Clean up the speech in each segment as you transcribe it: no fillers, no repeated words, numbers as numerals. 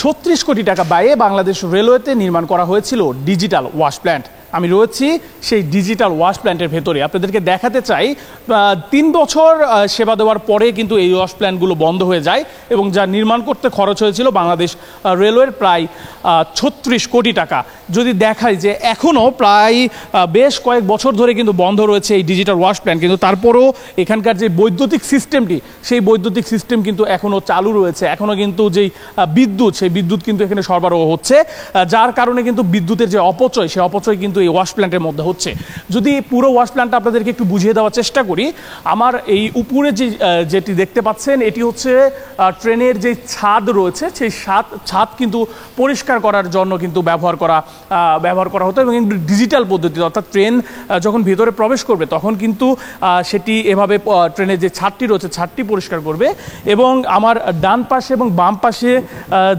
36 কোটি টাকা ব্যয়ে বাংলাদেশ রেলওয়েতে নির্মাণ করা হয়েছিল ডিজিটাল ওয়াশ প্ল্যান্ট। আমি রয়েছি সেই ডিজিটাল ওয়াশ প্ল্যান্টের ভেতরে, আপনাদেরকে দেখাতে চাই 3 বছর সেবা দেওয়ার পরে কিন্তু এই ওয়াশ প্ল্যান্টগুলো বন্ধ হয়ে যায় এবং যা নির্মাণ করতে খরচ হয়েছিল বাংলাদেশ রেলওয়ের প্রায় 36 কোটি টাকা। যদি দেখাই যে এখনও প্রায় বেশ কয়েক বছর ধরে কিন্তু বন্ধ রয়েছে এই ডিজিটাল ওয়াশ প্ল্যান্ট, কিন্তু তারপরেও এখানকার যে বৈদ্যুতিক সিস্টেমটি সেই বৈদ্যুতিক সিস্টেম কিন্তু এখনও চালু রয়েছে। এখনও কিন্তু যেই বিদ্যুৎ সেই বিদ্যুৎ কিন্তু এখানে সরবরাহ হচ্ছে, যার কারণে কিন্তু বিদ্যুতের যে অপচয় সেই অপচয় কিন্তু এই ওয়াশ প্ল্যান্টের মধ্যে হচ্ছে। যদি পুরো ওয়াশ প্ল্যান্টটা আপনাদেরকে একটু বুঝিয়ে দেওয়ার চেষ্টা করি, আমার এই উপরে যেটি দেখতে পাচ্ছেন এটি হচ্ছে ট্রেনের যে ছাদ রয়েছে সেই ছাদ কিন্তু পরিষ্কার করার জন্য কিন্তু ব্যবহার করা হতো এবং ডিজিটাল পদ্ধতিতে, অর্থাৎ ট্রেন যখন ভেতরে প্রবেশ করবে তখন কিন্তু সেটি এভাবে ট্রেনের যে ছাদটি রয়েছে ছাদটি পরিষ্কার করবে। এবং আমার ডান পাশে এবং বাম পাশে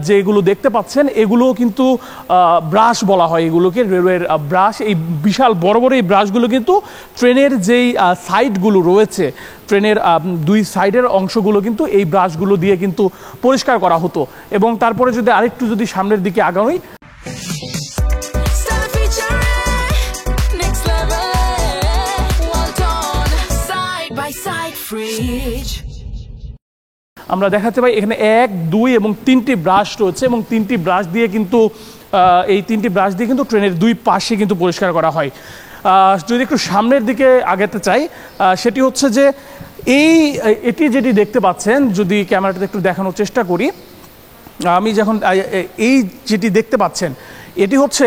যেগুলো দেখতে পাচ্ছেন এগুলো কিন্তু ব্রাশ বলা হয়, এগুলোকে রেলওয়ের ব্রাশ। এই বিশাল বড় বড় এই ব্রাশগুলো কিন্তু ট্রেনের যেই সাইডগুলো রয়েছে, ট্রেনের 2 সাইডের অংশগুলো কিন্তু এই ব্রাশগুলো দিয়ে কিন্তু পরিষ্কার করা হতো। এবং তারপরে যদি আরেকটু সামনের দিকে আগাই, আমরা দেখাতে পাই এখানে 1, 2 এবং 3টি ব্রাশ রয়েছে এবং 3টি ব্রাশ দিয়ে কিন্তু ট্রেনের 2 পাশে কিন্তু পরিষ্কার করা হয়। যদি একটু সামনের দিকে আগাতে চাই, সেটি হচ্ছে যে এটি যেটি দেখতে পাচ্ছেন, যদি ক্যামেরাটা একটু দেখানোর চেষ্টা করি, আমি যখন এই যেটি দেখতে পাচ্ছেন এটি হচ্ছে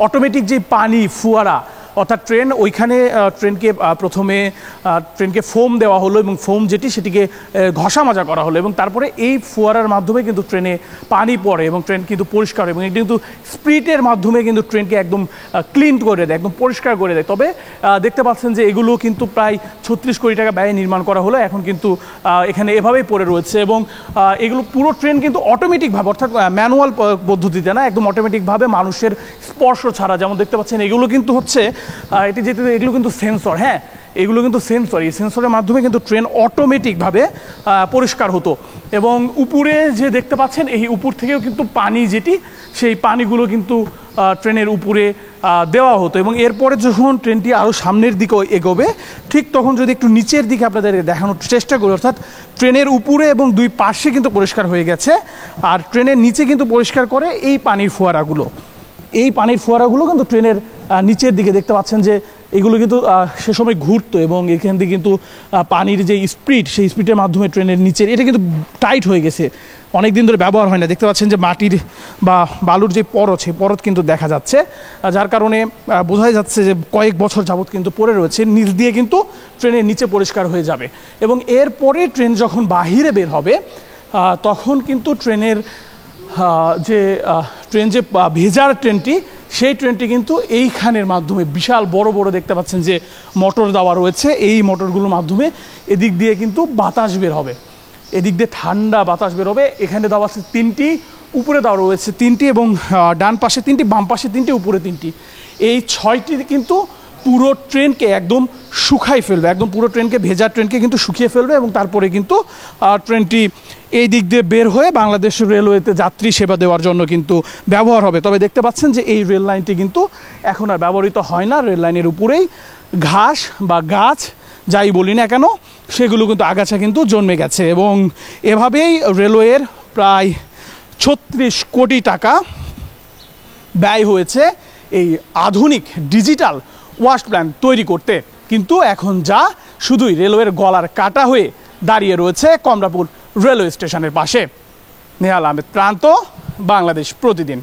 অটোমেটিক যে পানি ফুয়ারা, অর্থাৎ ওইখানে প্রথমে ট্রেনকে ফোম দেওয়া হলো এবং ফোম সেটিকে ঘষা মাজা করা হলো এবং তারপরে এই ফোয়ারার মাধ্যমে কিন্তু ট্রেনে পানি পড়ে এবং ট্রেন কিন্তু পরিষ্কার এবং এটি কিন্তু স্পিডের মাধ্যমে কিন্তু ট্রেনকে একদম ক্লিন করে দেয়, একদম পরিষ্কার করে দেয়। তবে দেখতে পাচ্ছেন যে এগুলো কিন্তু প্রায় 36 কোটি টাকা ব্যয়ে নির্মাণ করা হলো, এখন কিন্তু এখানে এভাবেই পড়ে রয়েছে এবং এগুলো পুরো ট্রেন কিন্তু অটোমেটিকভাবে, অর্থাৎ ম্যানুয়াল পদ্ধতিতে না, একদম অটোমেটিকভাবে মানুষের স্পর্শ ছাড়া, যেমন দেখতে পাচ্ছেন এগুলো কিন্তু হচ্ছে এগুলো কিন্তু সেন্সর, হ্যাঁ এগুলো কিন্তু সেন্সর, এই সেন্সরের মাধ্যমে কিন্তু ট্রেন অটোমেটিকভাবে পরিষ্কার হতো। এবং উপরে যে দেখতে পাচ্ছেন এই উপর থেকেও কিন্তু পানি সেই পানিগুলো কিন্তু ট্রেনের উপরে দেওয়া হতো এবং এরপরে যখন ট্রেনটি আরও সামনের দিকে এগোবে ঠিক তখন যদি একটু নিচের দিকে আপনাদের দেখানোর চেষ্টা করি, অর্থাৎ ট্রেনের উপরে এবং 2 পাশে কিন্তু পরিষ্কার হয়ে গেছে আর ট্রেনের নিচে কিন্তু পরিষ্কার করে এই পানির ফোয়ারাগুলো কিন্তু ট্রেনের নিচের দিকে দেখতে পাচ্ছেন যে এগুলো কিন্তু সে সময় ঘুরতো এবং এখান থেকে কিন্তু পানির যে স্পিড সেই স্পিডের মাধ্যমে ট্রেনের নিচের এটা কিন্তু টাইট হয়ে গেছে, অনেক দিন ধরে ব্যবহার হয় না। দেখতে পাচ্ছেন যে মাটির বা বালুর যে পরত সেই পরত কিন্তু দেখা যাচ্ছে, যার কারণে বোঝাই যাচ্ছে যে কয়েক বছর যাবত কিন্তু পড়ে রয়েছে, নিচ দিয়ে কিন্তু ট্রেনের নিচে পরিষ্কার হয়ে যাবে। এবং এরপরে ট্রেন যখন বাহিরে বের হবে তখন কিন্তু ট্রেনের যে ভেজার ট্রেনটি সেই ট্রেনটি কিন্তু এইখানের মাধ্যমে বিশাল বড় বড় দেখতে পাচ্ছেন যে মোটর দেওয়া রয়েছে, এই মোটরগুলোর মাধ্যমে এদিক দিয়ে কিন্তু বাতাস বের হবে, এদিক দিয়ে ঠান্ডা বাতাস বের হবে। এখানে দেওয়া আছে 3টি, উপরে দেওয়া রয়েছে 3টি এবং ডান পাশে 3টি, বাম পাশে 3টি, উপরে 3টি। এই 6টি কিন্তু পুরো ট্রেনকে একদম শুকাই ফেলবে, একদম পুরো ট্রেনকে ভেজা ট্রেনকে কিন্তু শুকিয়ে ফেলবে এবং তারপরে কিন্তু ট্রেনটি এই দিক দিয়ে বের হয়ে বাংলাদেশ রেলওয়েতে যাত্রী সেবা দেওয়ার জন্য কিন্তু ব্যবহার হবে। তবে দেখতে পাচ্ছেন যে এই রেল লাইনটি কিন্তু এখন আর ব্যবহৃত হয় না, রেল লাইনের উপরেই ঘাস বা গাছ যাই বলি না কেন সেগুলো কিন্তু আগাছা কিন্তু জন্মে গেছে এবং এভাবেই রেলওয়ের প্রায় 36 কোটি টাকা ব্যয় হয়েছে এই আধুনিক ডিজিটাল ওয়াশ প্ল্যান্ট তৈরি করতে। কিন্তু এখন যা শুধুই রেলওয়ের গলার কাটা হয়ে দাঁড়িয়ে রয়েছে কমলাপুর রেলওয়ে স্টেশনের পাশে। নেহাল আহমেদ প্রান্ত, বাংলাদেশ প্রতিদিন।